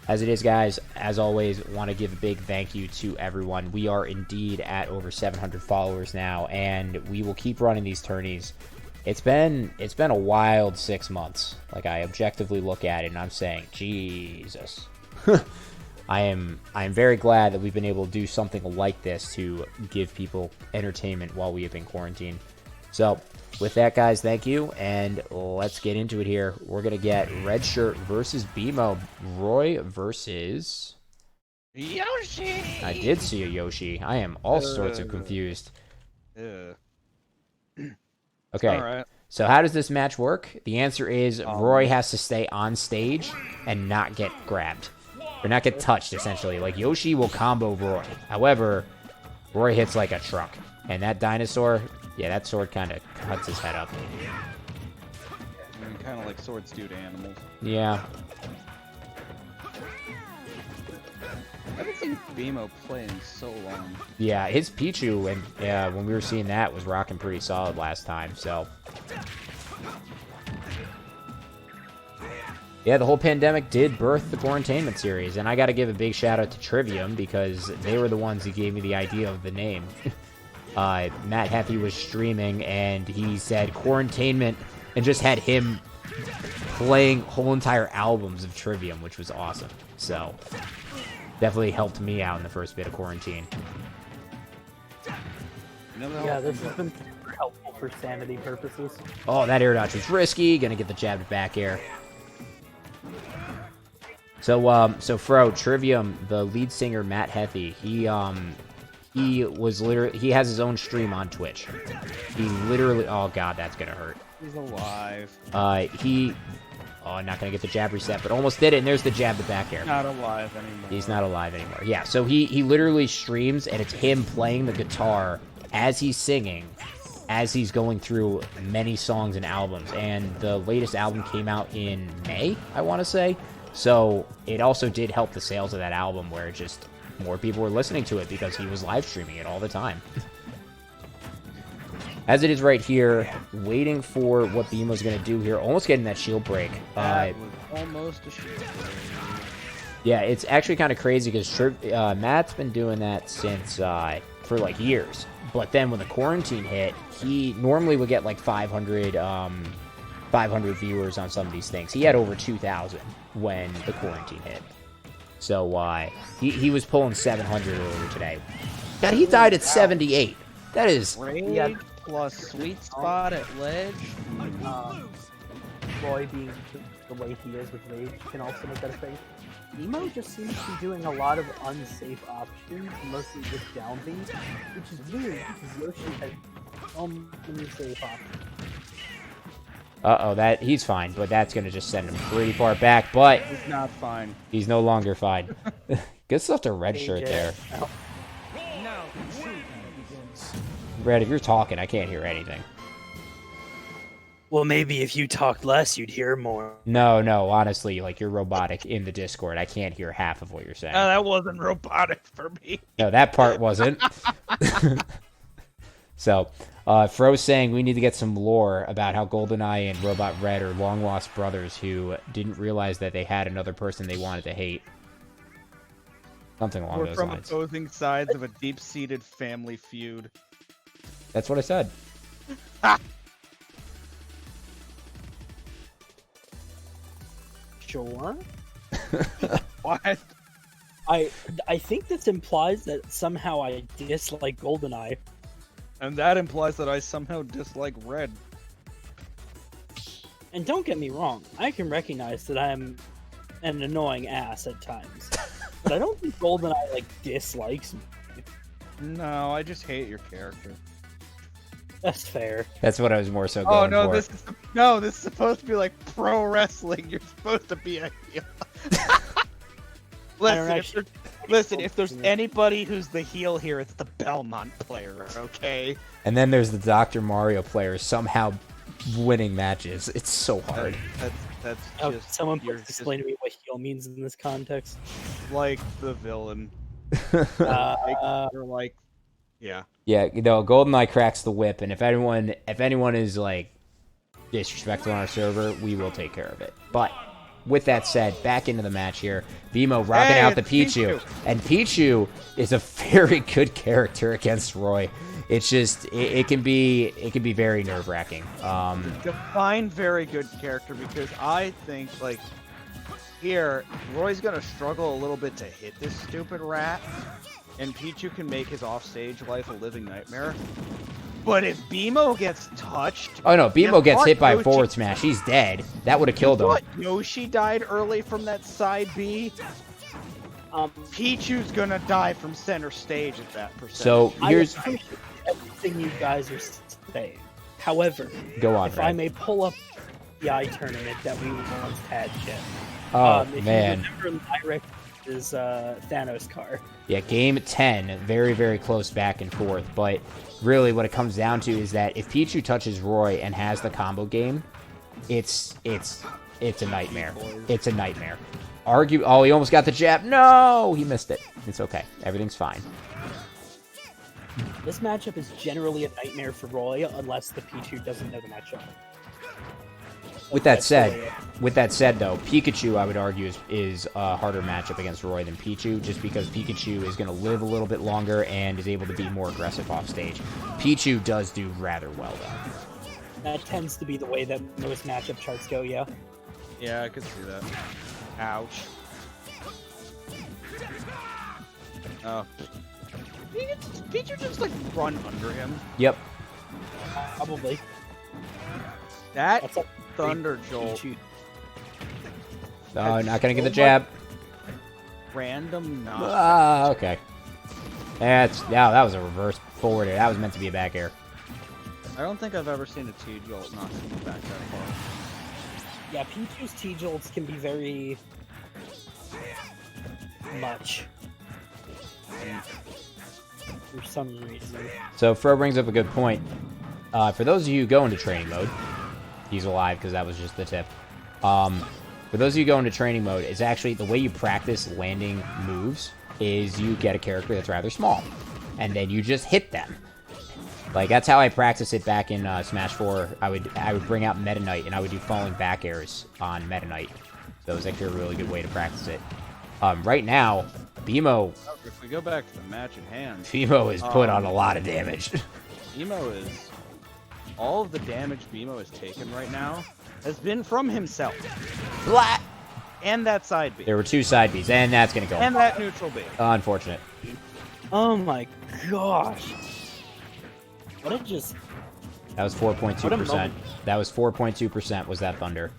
As it is, guys, as always, want to give a big thank you to everyone. We are indeed at over 700 followers now, and we will keep running these tourneys. It's been a wild 6 months. Like, I objectively look at it, and I'm saying, Jesus. I am very glad that we've been able to do something like this to give people entertainment while we have been quarantined. So, with that, guys, thank you, and let's get into it here. We're going to get Redshirt versus Beem0. Roy versus... Yoshi! I did see a Yoshi. I am all sorts of confused. Okay, Right. so how does this match work? The answer is Roy has to stay on stage and not get grabbed. Or not get touched, essentially. Like, Yoshi will combo Roy. However, Roy hits like a truck. And that dinosaur... Yeah, that sword kind of cuts his head up. Kind of like swords do to animals. Yeah. I haven't seen Beem0 play in so long. Yeah, his Pichu, and when we were seeing that, was rocking pretty solid last time, so... Yeah, the whole pandemic did birth the Quarantainment series, and I gotta give a big shout out to Trivium, because they were the ones who gave me the idea of the name. Matt Heffy was streaming, and he said Quarantainment, and just had him playing whole entire albums of Trivium, which was awesome. So, definitely helped me out in the first bit of quarantine. Yeah, this has been super helpful for sanity purposes. Oh, that air dodge was risky. Gonna get the jab to back air. So Fro, Trivium, the lead singer Matt Heffy, he has his own stream on Twitch. He literally, oh god, that's gonna hurt. He's alive. Not gonna get the jab reset, but almost did it, and there's the jab to back air. Not alive anymore. He's not alive anymore. Yeah, so he literally streams, and it's him playing the guitar as he's singing, as he's going through many songs and albums. And the latest album came out in May, I want to say. So it also did help the sales of that album, where just more people were listening to it because he was live streaming it all the time. As it is right here, waiting for what Beem was going to do here. Almost getting that shield break. That was almost a shield break. Yeah, it's actually kind of crazy because Matt's been doing that since for like years. But then when the quarantine hit, he normally would get like 500 viewers on some of these things. He had over 2,000 when the quarantine hit. So he was pulling 700 earlier today. God, he died at 78. That is... Raid plus sweet spot at ledge. Roy being the way he is with Rage can also make that a thing. Beem0 just seems to be doing a lot of unsafe options, mostly just down things, which is weird because Yoshi has so many safe options. Uh-oh, he's fine, but that's going to just send him pretty far back, but... He's not fine. He's no longer fine. Good stuff to Redshirt there. Oh. Brad, if you're talking, I can't hear anything. Well, maybe if you talked less, you'd hear more. No, honestly, like, you're robotic in the Discord. I can't hear half of what you're saying. Oh, that wasn't robotic for me. No, that part wasn't. So, Fro's saying we need to get some lore about how GoldenEye and Robot Red are long-lost brothers who didn't realize that they had another person they wanted to hate. Something along We're those from lines. opposing sides of a deep-seated family feud. That's what I said. Sure. What? I think this implies that somehow I dislike GoldenEye. And that implies that I somehow dislike Red. And don't get me wrong, I can recognize that I am an annoying ass at times. But I don't think GoldenEye, like, dislikes me. No, I just hate your character. That's fair. That's what I was more so going Oh no, for. this is supposed to be like pro wrestling. You're supposed to be a heel. Listen, if there's anybody who's the heel here, it's the Belmont player, okay? And then there's the Dr. Mario players somehow winning matches. It's so hard. That's Oh, just... someone you're please explain to me what heel means in this context. like the villain. You're like... Yeah. Yeah, you know, GoldenEye cracks the whip, and if anyone is like disrespectful on our server, we will take care of it. But with that said, back into the match here. Beem0 rocking out the Pichu. And Pichu is a very good character against Roy. It's just, it can be very nerve-wracking. Define very good character, because I think, like, here, Roy's gonna struggle a little bit to hit this stupid rat, and Pichu can make his offstage life a living nightmare. But if Beem0 gets touched... Oh no, Beem0 gets hit by a forward smash. He's dead. That would have killed him. Yoshi died early from that side B. Pichu's gonna die from center stage at that percent. So here's... I appreciate everything you guys are saying. However, go on, if Red. I may pull up the tournament that we once had, Jim. Oh, if man. You remember Lyric's Thanos car. Yeah, game 10, very, very close back and forth. But really what it comes down to is that if Pichu touches Roy and has the combo game, it's a nightmare. It's a nightmare. Oh, he almost got the jab. No, he missed it. It's okay. Everything's fine. This matchup is generally a nightmare for Roy unless the Pichu doesn't know the matchup. With that said, though, Pikachu, I would argue, is a harder matchup against Roy than Pichu, just because Pikachu is going to live a little bit longer and is able to be more aggressive off stage. Pichu does do rather well, though. That tends to be the way that most matchup charts go, yeah? Yeah, I could see that. Ouch. Oh. Pichu just, like, run under him? Yep. Probably. That Thunder Jolt. Oh, not gonna get the jab. Random knock. Ah, okay. That was a reverse forward air. That was meant to be a back air. I don't think I've ever seen a T-Jolt knock someone back that far. Yeah, Pichu's T-Jolts can be very... much. For some reason. So, Fro brings up a good point. For those of you who go into training mode, he's alive because that was just the tip. For those of you who go into training mode, it's actually the way you practice landing moves is you get a character that's rather small, and then you just hit them. Like, that's how I practice it back in Smash 4. I would bring out Meta Knight, and I would do falling back airs on Meta Knight. So it was actually a really good way to practice it. Right now, Beem0... If we go back to the match at hand... Beem0 is put on a lot of damage. Beem0 is... All of the damage Beem0 has taken right now has been from himself. Blah! And that side B. There were two side Bs, and that's going to go. And that neutral B. Unfortunate. Oh my gosh. What a just... That was 4.2%. That was 4.2% was that Thunder.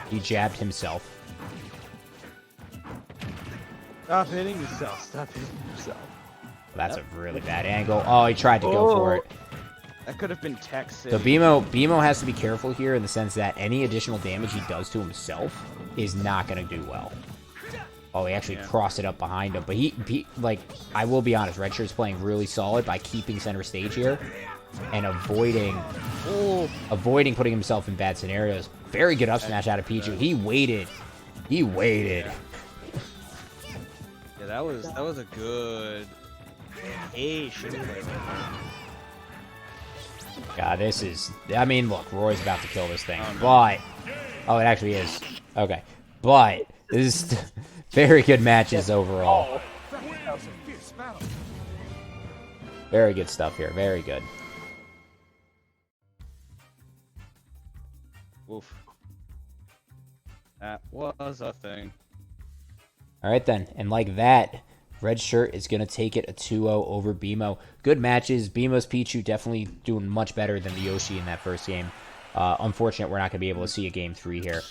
He jabbed himself. Stop hitting yourself. Stop hitting yourself. That's a really bad angle. Oh, he tried to go for it. That could have been Tech City. So Beem0 has to be careful here in the sense that any additional damage he does to himself is not going to do well. Oh, he actually crossed it up behind him. But he like, I will be honest, Redshirt's playing really solid by keeping center stage here and avoiding putting himself in bad scenarios. Very good up smash out of Pichu. He waited. He waited. Yeah, that was a good patient play. God, this is... I mean, look, Roy's about to kill this thing. But... Oh, it actually is. Okay. But, this is very good matches overall. Very good stuff here. Very good. Oof. That was a thing. Alright then. And like that... Redshirt is going to take it a 2-0 over Beem0. Good matches. Beem0's Pichu definitely doing much better than the Yoshi in that first game. Unfortunate we're not going to be able to see a game 3 here.